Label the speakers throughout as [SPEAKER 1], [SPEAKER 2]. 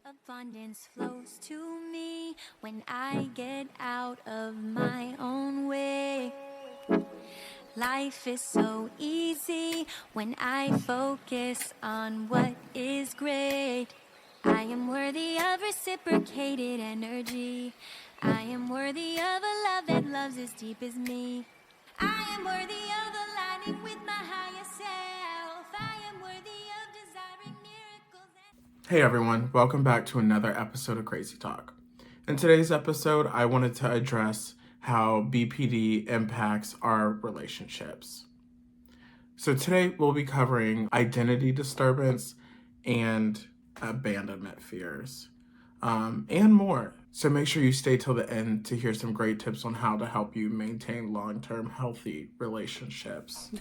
[SPEAKER 1] Abundance flows to me when I get out of my own way. Life is so easy when I focus on what is great. I am worthy of reciprocated energy. I am worthy of a love that loves as deep as me. I am worthy of aligning with my higher self. I am worthy of desiring miracles.
[SPEAKER 2] Hey everyone, welcome back to another episode of Crazy Talk. In today's episode, I wanted to address how BPD impacts our relationships. So today we'll be covering identity disturbance and abandonment fears, and more. So make sure you stay till the end to hear some great tips on how to help you maintain long-term healthy relationships.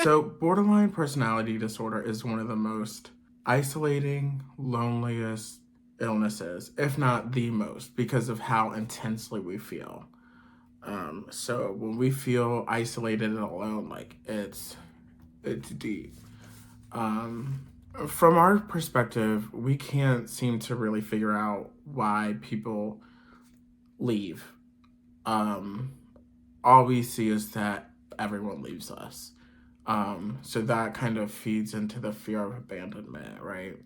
[SPEAKER 2] So borderline personality disorder is one of the most isolating, loneliest illnesses, if not the most, because of how intensely we feel. So when we feel isolated and alone, like it's deep. From our perspective, we can't seem to really figure out why people leave. All we see is that everyone leaves us. So that kind of feeds into the fear of abandonment, right?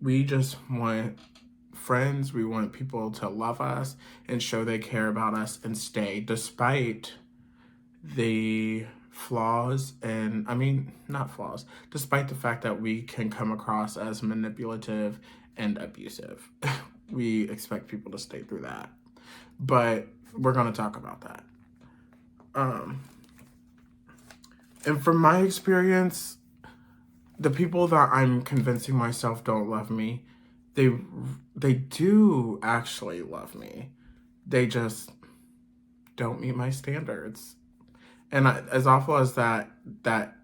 [SPEAKER 2] We just want friends, we want people to love us and show they care about us and stay despite the flaws and, not flaws, despite the fact that we can come across as manipulative and abusive. We expect people to stay through that. But we're going to talk about that. And from my experience, the people that I'm convincing myself don't love me, they do actually love me. They just don't meet my standards. And as awful as that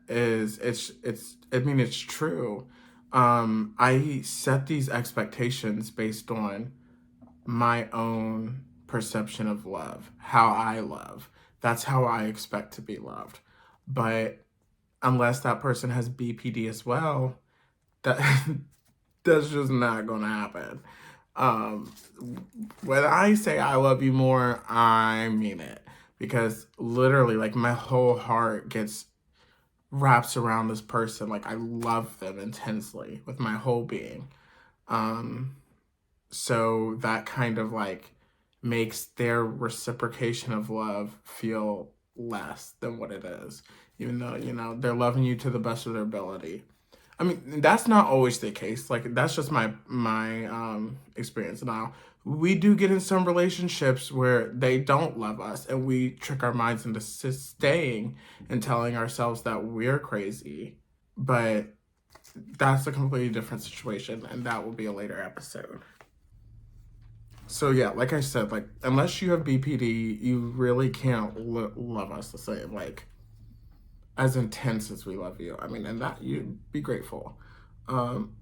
[SPEAKER 2] is, it's true. I set these expectations based on my own perception of love, how I love. That's how I expect to be loved. But unless that person has BPD as well, that that's just not gonna happen. When I say I love you more, I mean it. Because literally, like, my whole heart wraps around this person. Like, I love them intensely with my whole being. So that kind of, like, makes their reciprocation of love feel less than what it is. Even though, they're loving you to the best of their ability. I mean, that's not always the case. Like, that's just my experience. Now, we do get in some relationships where they don't love us, and we trick our minds into staying and telling ourselves that we're crazy. But that's a completely different situation, and that will be a later episode. So yeah, like I said, like, unless you have BPD, you really can't love us the same. Like, as intense as we love you. I mean, and that you'd be grateful. And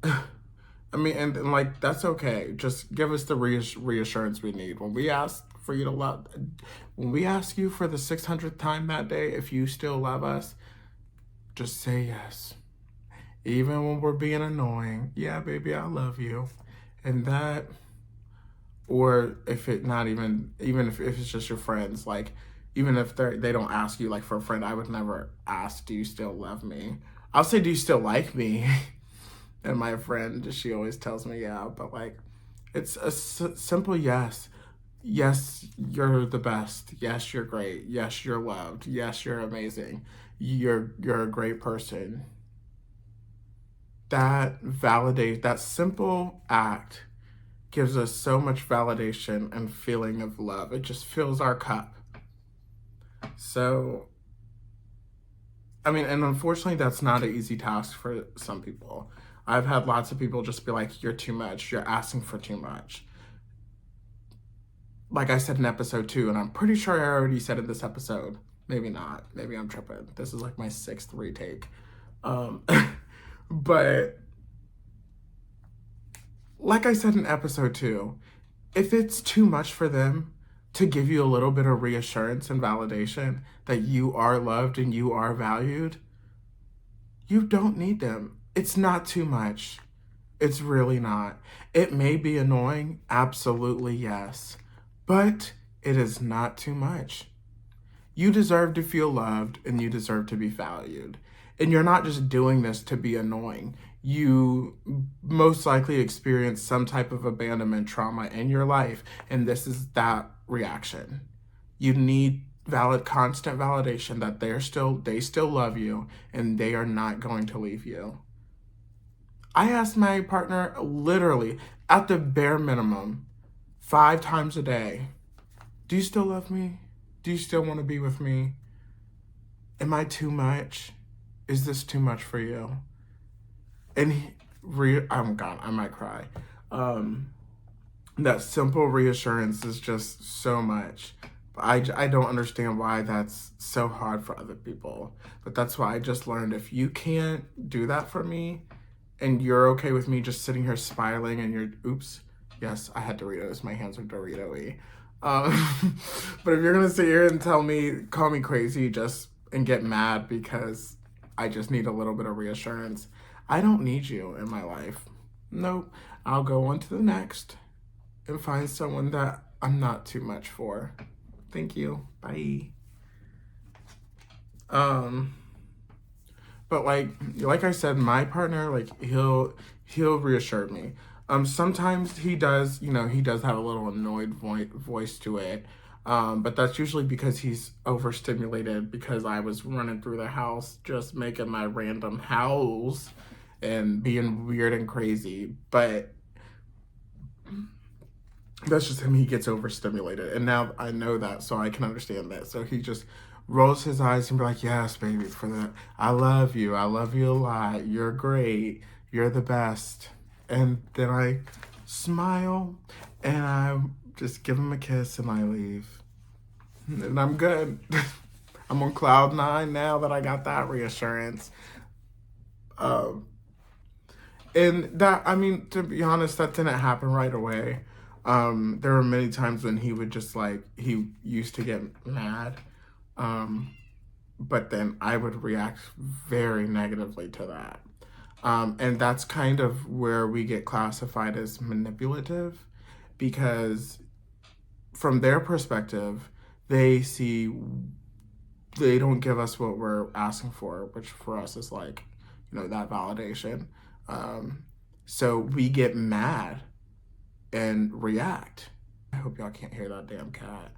[SPEAKER 2] like, that's okay. Just give us the reassurance we need. When we ask for you to love, when we ask you for the 600th time that day, if you still love us, just say yes. Even when we're being annoying, yeah, baby, I love you. And that, or if it not even if it's just your friends, like, even if they don't ask you, like, for a friend, I would never ask, do you still love me? I'll say, do you still like me? And my friend, she always tells me, yeah, but, like, it's a simple yes. Yes, you're the best. Yes, you're great. Yes, you're loved. Yes, you're amazing. You're a great person. That simple act gives us so much validation and feeling of love. It just fills our cup. So, and unfortunately, that's not an easy task for some people. I've had lots of people just be like, you're too much. You're asking for too much. Like I said in episode 2, and I'm pretty sure I already said in this episode. Maybe not. Maybe I'm tripping. This is like my 6th retake. But like I said in episode 2, if it's too much for them to give you a little bit of reassurance and validation that you are loved and you are valued, you don't need them. It's not too much. It's really not. It may be annoying, absolutely yes, but it is not too much. You deserve to feel loved and you deserve to be valued. And you're not just doing this to be annoying. You most likely experienced some type of abandonment trauma in your life, and this is that reaction. You need constant validation that they still love you and they are not going to leave you. I asked my partner literally at the bare minimum 5 times a day, do you still love me? Do you still want to be with me? Am I too much? Is this too much for you? And oh God, I might cry. That simple reassurance is just so much. I don't understand why that's so hard for other people. But that's why I just learned, if you can't do that for me and you're okay with me just sitting here smiling and you're, oops, yes, I had Doritos. My hands are Dorito-y. But if you're going to sit here and call me crazy and get mad because I just need a little bit of reassurance, I don't need you in my life. Nope. I'll go on to the next and find someone that I'm not too much for. Thank you. Bye. But like I said, my partner, he'll reassure me. Sometimes he does have a little annoyed voice to it. But that's usually because he's overstimulated, because I was running through the house just making my random howls and being weird and crazy. But that's just him. He gets overstimulated. And now I know that, so I can understand that. So he just rolls his eyes and be like, yes, baby, for that. I love you. I love you a lot. You're great. You're the best. And then I smile and I just give him a kiss and I leave. And I'm good. I'm on cloud 9 now that I got that reassurance. And that, I mean, to be honest, that didn't happen right away. There were many times when he would just he used to get mad. But then I would react very negatively to that. And that's kind of where we get classified as manipulative, because from their perspective, they don't give us what we're asking for, which for us is that validation. So we get mad and react. I hope y'all can't hear that damn cat.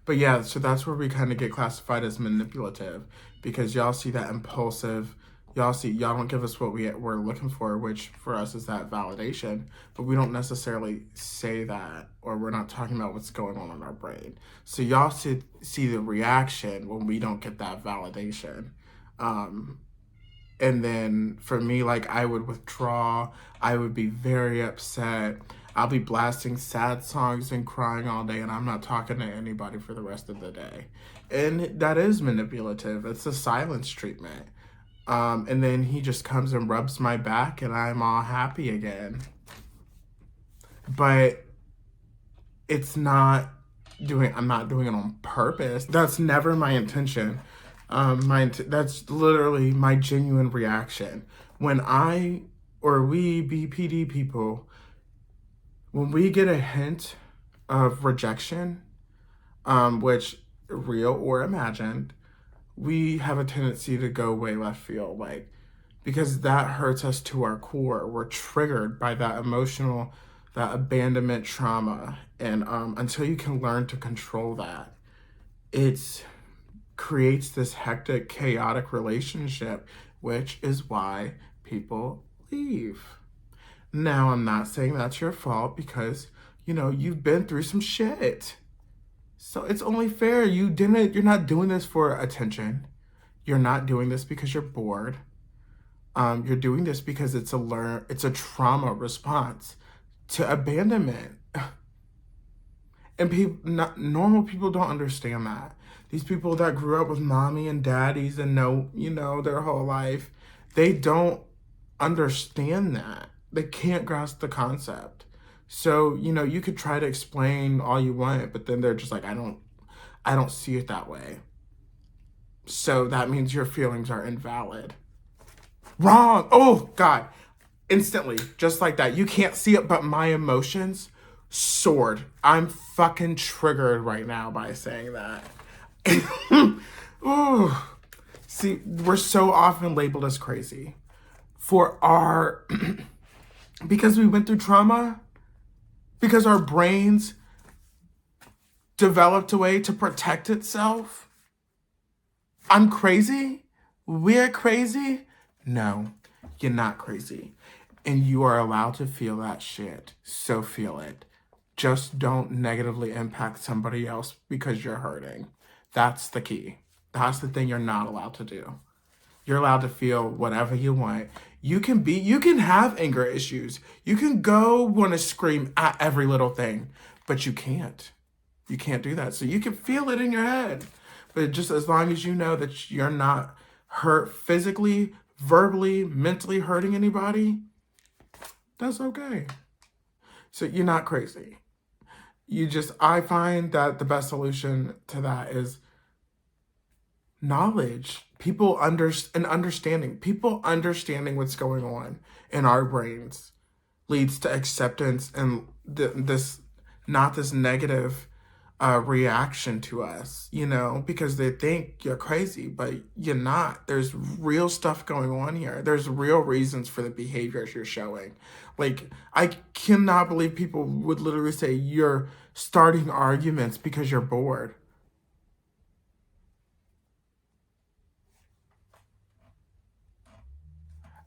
[SPEAKER 2] But yeah, so that's where we kind of get classified as manipulative, because y'all see that impulsive, y'all don't give us what we're looking for, which for us is that validation, but we don't necessarily say that, or we're not talking about what's going on in our brain. So y'all see the reaction when we don't get that validation. And then for me, I would withdraw. I would be very upset. I'll be blasting sad songs and crying all day, and I'm not talking to anybody for the rest of the day. And that is manipulative. It's a silence treatment. And then he just comes and rubs my back, and I'm all happy again. But I'm not doing it on purpose. That's never my intention. That's literally my genuine reaction. When we BPD people, when we get a hint of rejection, which real or imagined, we have a tendency to go way left field, because that hurts us to our core. We're triggered by that abandonment trauma. And until you can learn to control that, it creates this hectic, chaotic relationship, which is why people leave. Now, I'm not saying that's your fault, because, you've been through some shit. So it's only fair. You're not doing this for attention. You're not doing this because you're bored. You're doing this because it's a trauma response to abandonment. And normal people don't understand that. These people that grew up with mommy and daddies and know, their whole life, they don't understand that. They can't grasp the concept. So, you could try to explain all you want, but then they're just like, I don't see it that way. So that means your feelings are invalid. Wrong. Oh, God. Instantly, just like that. You can't see it, but my emotions soared. I'm fucking triggered right now by saying that. Ooh. See, we're so often labeled as crazy for our because we went through trauma, because our brains developed a way to protect itself. I'm crazy? We're crazy? No, you're not crazy. And you are allowed to feel that shit. So feel it. Just don't negatively impact somebody else because you're hurting. That's the key. That's the thing you're not allowed to do. You're allowed to feel whatever you want. You can have anger issues. You can go want to scream at every little thing, but you can't. You can't do that. So you can feel it in your head. But just as long as you know that you're not hurt physically, verbally, mentally hurting anybody, that's okay. So you're not crazy. I find that the best solution to that is knowledge. Understanding. People understanding what's going on in our brains leads to acceptance and this, not this negative reaction to us, because they think you're crazy, but you're not. There's real stuff going on here. There's real reasons for the behaviors you're showing. Like, I cannot believe people would literally say you're starting arguments because you're bored.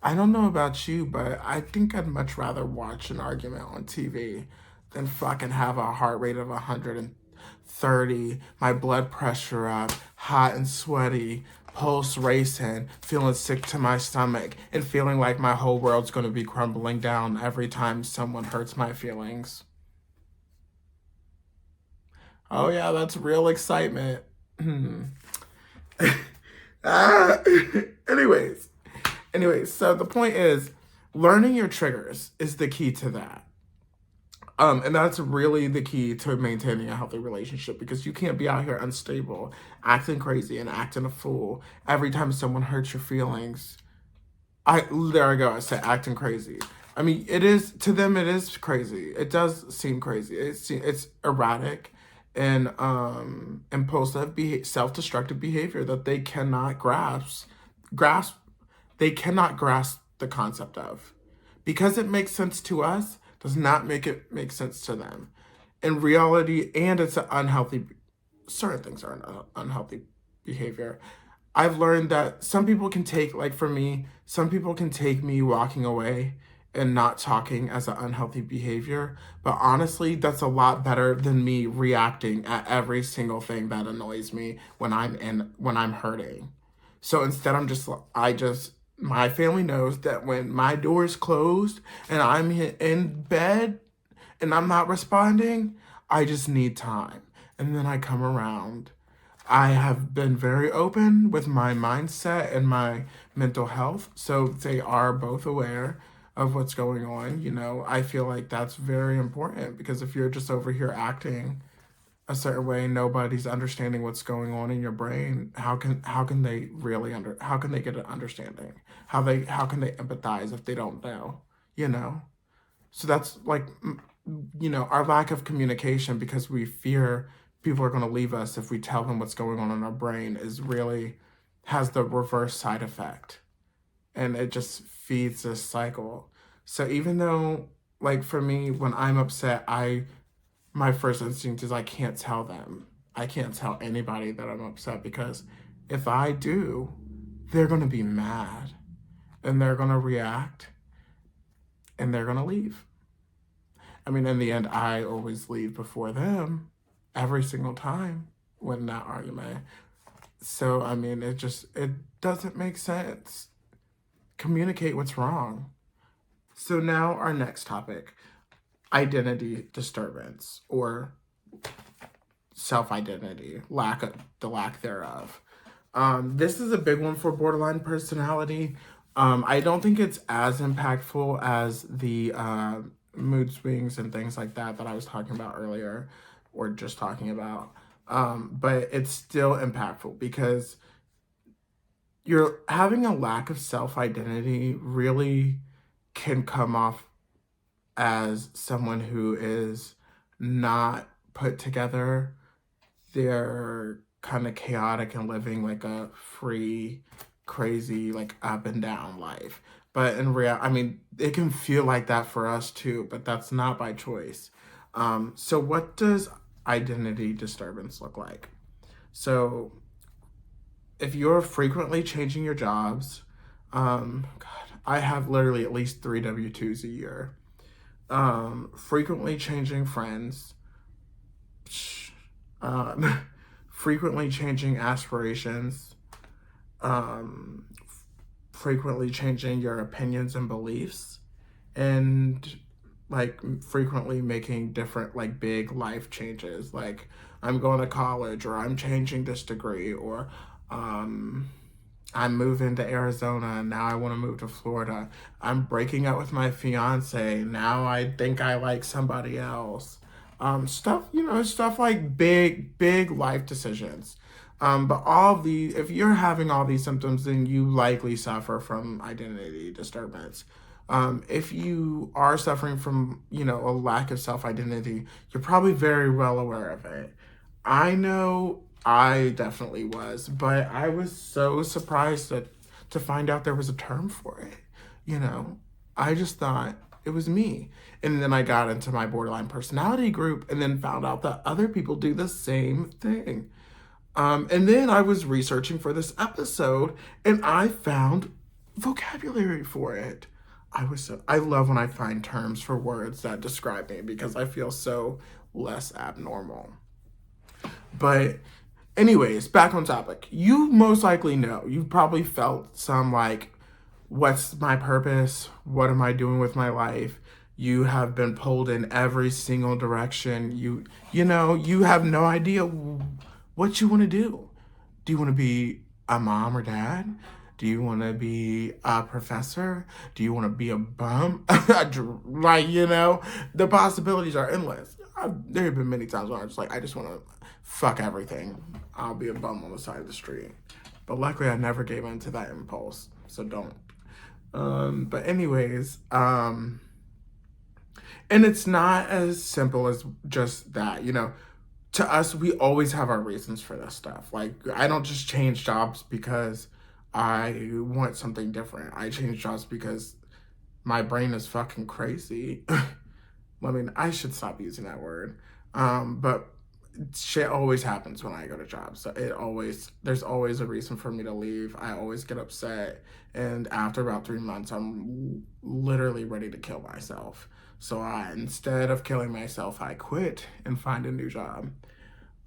[SPEAKER 2] I don't know about you, but I think I'd much rather watch an argument on TV than fucking have a heart rate of 130, my blood pressure up, hot and sweaty, pulse racing, feeling sick to my stomach, and feeling like my whole world's going to be crumbling down every time someone hurts my feelings. Oh yeah, that's real excitement. Ah, anyways. So the point is, learning your triggers is the key to that. And that's really the key to maintaining a healthy relationship, because you can't be out here unstable, acting crazy and acting a fool every time someone hurts your feelings. There I go. I said acting crazy. I mean, it is to them. It is crazy. It does seem crazy. It's erratic and impulsive, self-destructive behavior that they cannot grasp. They cannot grasp the concept of, because it makes sense to us does not make it make sense to them in reality. And it's an unhealthy, certain things are an unhealthy behavior. I've learned that some people can take, like for me, some people can take me walking away and not talking as an unhealthy behavior. But honestly, that's a lot better than me reacting at every single thing that annoys me when I'm hurting. So instead, my family knows that when my door is closed and I'm in bed and I'm not responding, I just need time. And then I come around. I have been very open with my mindset and my mental health, so they are both aware of what's going on. I feel like that's very important, because if you're just over here acting a certain way, nobody's understanding what's going on in your brain. How can they really how can they get an understanding? How can they empathize if they don't know? You know. So that's like, our lack of communication, because we fear people are going to leave us if we tell them what's going on in our brain, is really has the reverse side effect, and it just feeds this cycle. So even though, like for me, when I'm upset, my first instinct is I can't tell them. I can't tell anybody that I'm upset, because if I do, they're going to be mad and they're going to react and they're going to leave. I mean, in the end, I always leave before them every single time when that argument. So, I mean, it doesn't make sense. Communicate what's wrong. So now our next topic, identity disturbance, or self-identity, the lack thereof. This is a big one for borderline personality. I don't think it's as impactful as the mood swings and things like that I was talking about earlier, or just talking about. But it's still impactful, because you're having a lack of self-identity really can come off as someone who is not put together. They're kind of chaotic and living like a free, crazy, like up and down life. But in reality, I mean, it can feel like that for us too, but that's not by choice. So, what does identity disturbance look like? So, if you're frequently changing your jobs, God, I have literally at least 3 W-2s a year. Frequently changing friends, um, frequently changing aspirations, um, frequently changing your opinions and beliefs, and like frequently making different like big life changes. Like I'm going to college, or I'm changing this degree, or um, I'm moving to Arizona and now I want to move to Florida. I'm breaking up with my fiance. Now I think I like somebody else. Stuff, stuff like big life decisions. But all of these, if you're having all these symptoms, then you likely suffer from identity disturbance. If you are suffering from, a lack of self identity, you're probably very well aware of it. I know I definitely was, but I was so surprised to find out there was a term for it. You know, I just thought it was me. And then I got into my borderline personality group and then found out that other people do the same thing. And then I was researching for this episode and I found vocabulary for it. I love when I find terms for words that describe me because I feel so less abnormal. But anyways, back on topic. You most likely know. You've probably felt some like, what's my purpose? What am I doing with my life? You have been pulled in every single direction. You have no idea what you want to do. Do you want to be a mom or dad? Do you want to be a professor? Do you want to be a bum? The possibilities are endless. There have been many times where I'm just like, I just want to fuck everything. I'll be a bum on the side of the street. But luckily, I never gave in to that impulse, so don't. But anyways, and it's not as simple as just that, to us, we always have our reasons for this stuff. Like, I don't just change jobs because I want something different. I change jobs because my brain is fucking crazy. I mean, I should stop using that word. But shit always happens when I go to jobs. So there's always a reason for me to leave. I always get upset. And after about 3 months, I'm literally ready to kill myself. So instead of killing myself, I quit and find a new job.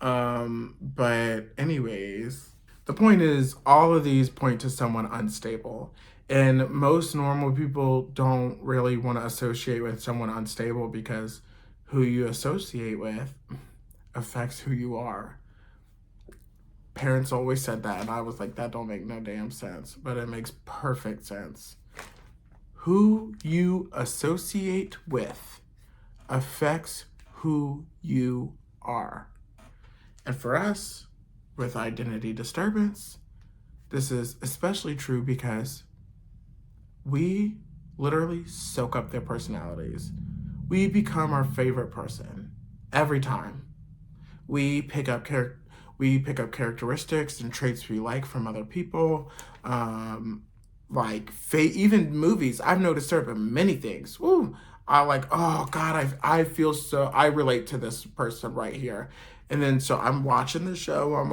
[SPEAKER 2] But anyways, the point is all of these point to someone unstable. And most normal people don't really want to associate with someone unstable because who you associate with affects who you are. Parents always said that, and I was like, that don't make no damn sense, but it makes perfect sense. Who you associate with affects who you are. And for us, with identity disturbance, this is especially true because we literally soak up their personalities. We become our favorite person every time. We pick up characteristics and traits we like from other people. Even movies. I've noticed there have been many things. Woo! I like, oh God, I feel so, I relate to this person right here. And then so I'm watching the show,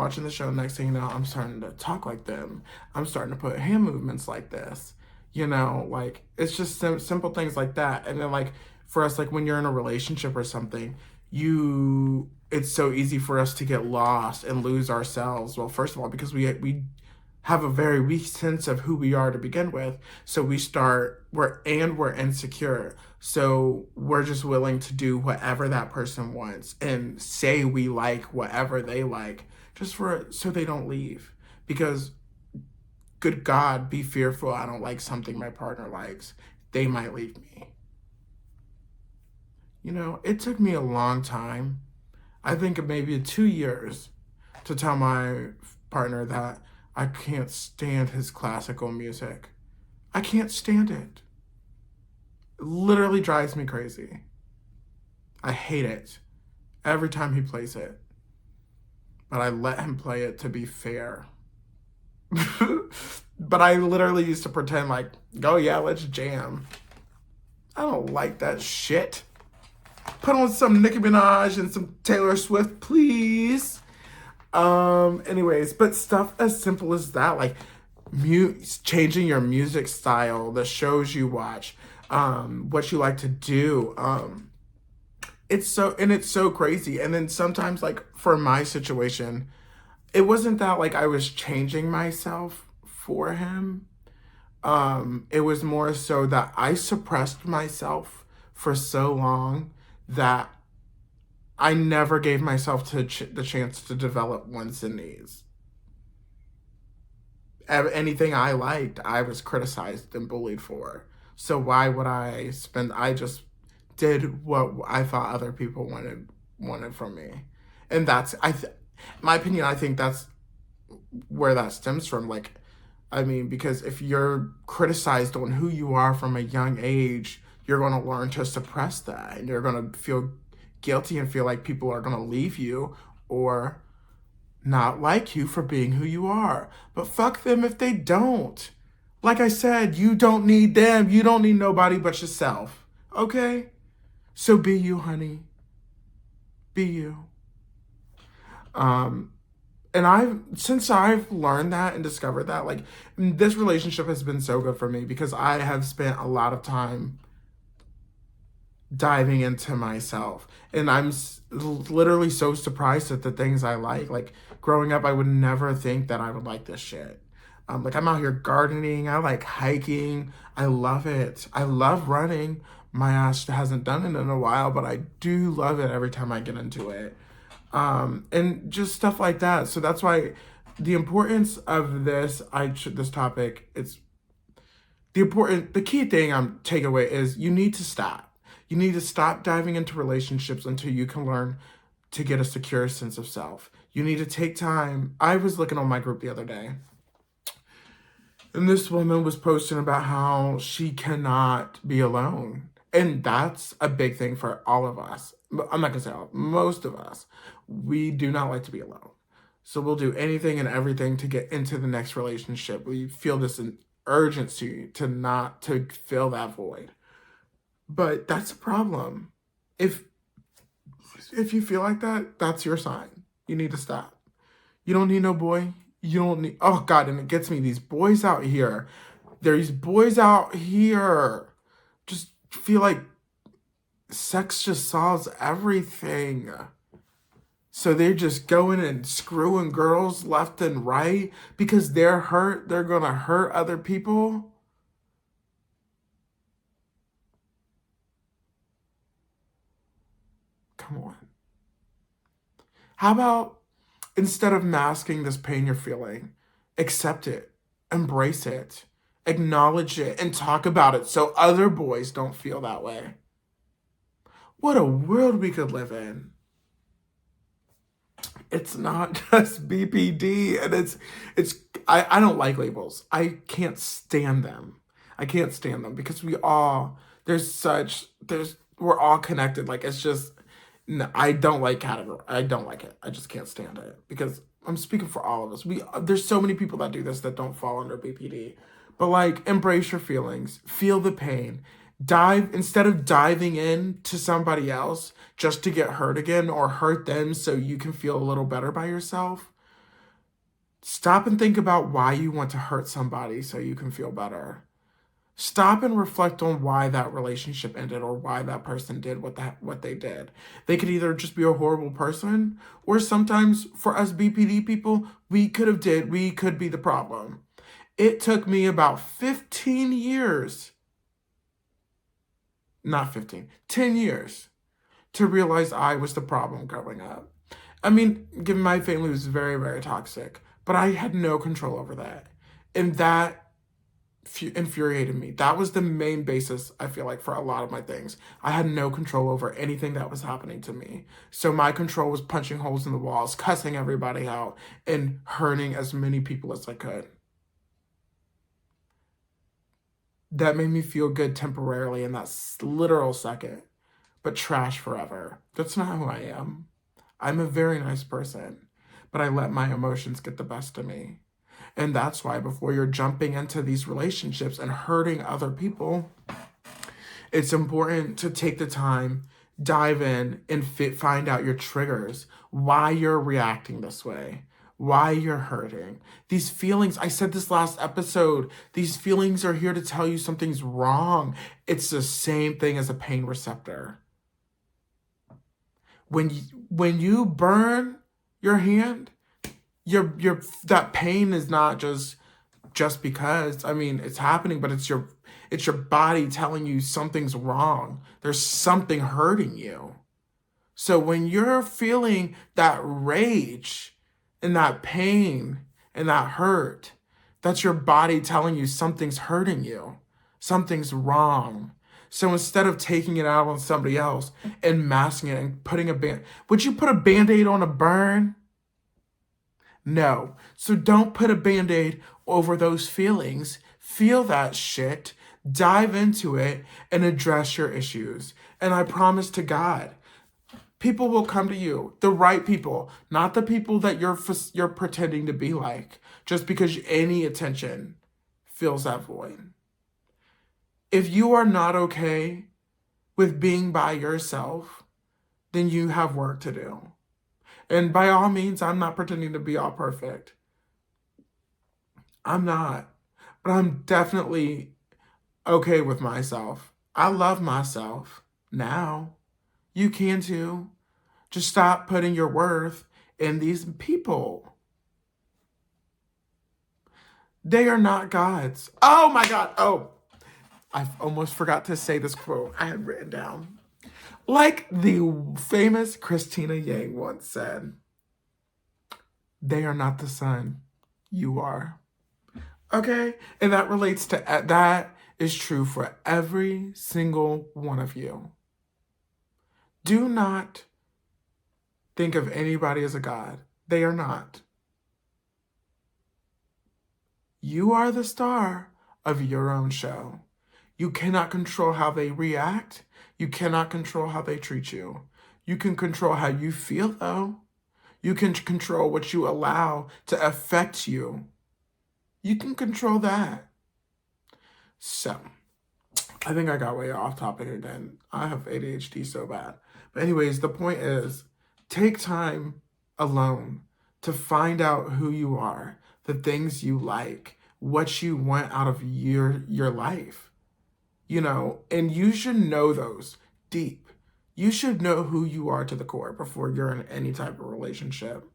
[SPEAKER 2] next thing you know, I'm starting to talk like them. I'm starting to put hand movements like this. Like it's just simple things like that. And then like for us, like when you're in a relationship or something, it's so easy for us to get lost and lose ourselves. Well, first of all, because we have a very weak sense of who we are to begin with. So we're insecure. So we're just willing to do whatever that person wants and say we like whatever they like so they don't leave. Because good God, be fearful I don't like something my partner likes. They might leave me. It took me a long time, I think maybe 2 years, to tell my partner that I can't stand his classical music. I can't stand it. It literally drives me crazy. I hate it every time he plays it. But I let him play it to be fair. But I literally used to pretend like, oh yeah, let's jam. I don't like that shit. Put on some Nicki Minaj and some Taylor Swift, please. Anyways, but stuff as simple as that, like changing your music style, the shows you watch, what you like to do. It's so crazy. And then sometimes, like for my situation, it wasn't that like I was changing myself for him. It was more so that I suppressed myself for so long that I never gave myself the chance to develop wants and needs. Anything I liked, I was criticized and bullied for. So why would I spend? I just did what I thought other people wanted from me, and that's my opinion. I think that's where that stems from. Like, I mean, because if you're criticized on who you are from a young age, you're going to learn to suppress that, and you're going to feel guilty and feel like people are going to leave you or not like you for being who you are. But fuck them if they don't. Like I said, you don't need them. You don't need nobody but yourself. Okay? So be you, honey. Be you. And since I've learned that and discovered that, like, this relationship has been so good for me because I have spent a lot of time diving into myself, and I'm literally so surprised at the things I like. Like, growing up, I would never think that I would like this shit. Like, I'm out here gardening, I like hiking, I love it, I love running. My ass hasn't done it in a while, but I do love it every time I get into it. And just stuff like that. So that's why the importance of this topic, it's the key thing I'm taking away is you need to stop. You need to stop diving into relationships until you can learn to get a secure sense of self. You need to take time. I was looking on my group the other day, and this woman was posting about how she cannot be alone. And that's a big thing for all of us. I'm not going to say all, most of us. We do not like to be alone. So we'll do anything and everything to get into the next relationship. We feel this urgency to fill that void. But that's a problem. If you feel like that, that's your sign. You need to stop. You don't need no boy. You don't need, oh God, and it gets me, these boys out here. There's boys out here just feel like sex just solves everything. So they're just going and screwing girls left and right because they're hurt. They're going to hurt other people. Come on. How about instead of masking this pain you're feeling, accept it, embrace it, acknowledge it, and talk about it so other boys don't feel that way? What a world we could live in. It's not just BPD, and I don't like labels. I can't stand them. I can't stand them because we're all connected. Like, it's just, no, I don't like category. I don't like it. I just can't stand it because I'm speaking for all of us. There's so many people that do this that don't fall under BPD. But like, embrace your feelings, feel the pain, instead of diving in to somebody else just to get hurt again or hurt them so you can feel a little better by yourself. Stop and think about why you want to hurt somebody so you can feel better. Stop and reflect on why that relationship ended or why that person did what they did. They could either just be a horrible person, or sometimes for us BPD people, we could be the problem. It took me about 15 years, not 15, 10 years to realize I was the problem growing up. I mean, given my family was very, very toxic, but I had no control over that. And that infuriated me. That was the main basis, I feel like, for a lot of my things. I had no control over anything that was happening to me. So my control was punching holes in the walls, cussing everybody out, and hurting as many people as I could. that made me feel good temporarily in that literal second, but trash forever. That's not who I am. I'm a very nice person, but I let my emotions get the best of me. And that's why before you're jumping into these relationships and hurting other people, it's important to take the time, dive in, and find out your triggers, why you're reacting this way, why you're hurting. These feelings, I said this last episode, these feelings are here to tell you something's wrong. It's the same thing as a pain receptor. When you burn your hand, your that pain is not just because. I mean, it's happening, but it's your body telling you something's wrong. There's something hurting you. So when you're feeling that rage and that pain and that hurt, that's your body telling you something's hurting you. Something's wrong. So instead of taking it out on somebody else and masking it and putting would you put a band-aid on a burn? No. So don't put a band-aid over those feelings. Feel that shit, dive into it, and address your issues. And I promise to God, people will come to you, the right people, not the people that you're pretending to be like, just because any attention fills that void. If you are not okay with being by yourself, then you have work to do. And by all means, I'm not pretending to be all perfect. I'm not. But I'm definitely okay with myself. I love myself now. You can too. Just stop putting your worth in these people. They are not gods. Oh my God. Oh, I almost forgot to say this quote I had written down. Like the famous Christina Yang once said, they are not the sun. You are. Okay? And that relates to, that is true for every single one of you. Do not think of anybody as a god. They are not. You are the star of your own show. You cannot control how they react. You cannot control how they treat you. You can control how you feel, though. You can control what you allow to affect you. You can control that. So, I think I got way off topic again. I have ADHD so bad. But anyways, the point is, take time alone to find out who you are, the things you like, what you want out of your life. And you should know those deep. You should know who you are to the core before you're in any type of relationship.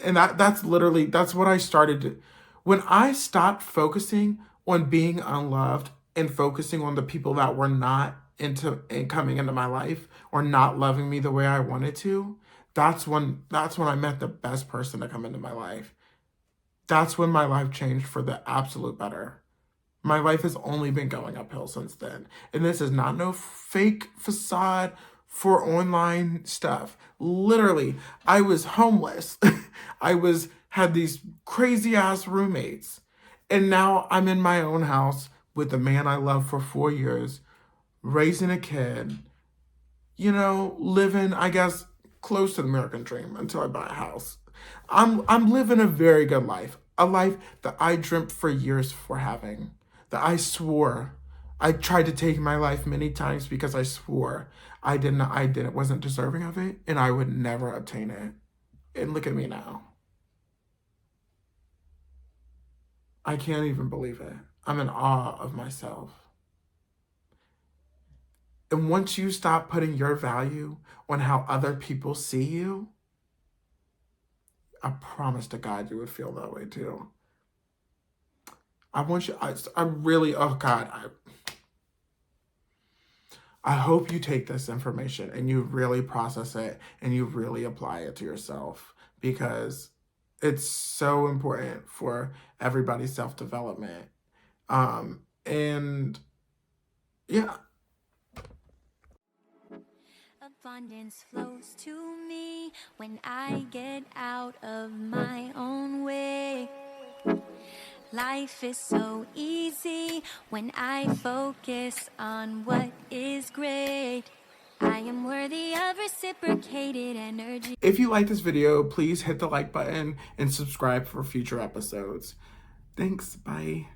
[SPEAKER 2] And that's what I started to, when I stopped focusing on being unloved and focusing on the people that were not into and coming into my life or not loving me the way I wanted to. That's when I met the best person to come into my life. That's when my life changed for the absolute better. My life has only been going uphill since then. And this is not no fake facade for online stuff. Literally, I was homeless. Had these crazy ass roommates. And now I'm in my own house with the man I loved for 4 years, raising a kid, living, I guess, close to the American dream until I buy a house. I'm living a very good life. A life that I dreamt for years for having. That I swore. I tried to take my life many times because I swore I wasn't deserving of it and I would never obtain it. And look at me now. I can't even believe it. I'm in awe of myself. And once you stop putting your value on how other people see you, I promise to God you would feel that way too. I want you, I really, oh God, I hope you take this information and you really process it and you really apply it to yourself because it's so important for everybody's self-development. And yeah.
[SPEAKER 1] Abundance flows to me when I get out of my own way. Life is so easy when I focus on what is great. I am worthy of reciprocated energy.
[SPEAKER 2] If you like this video, please hit the like button and subscribe for future episodes. Thanks, bye.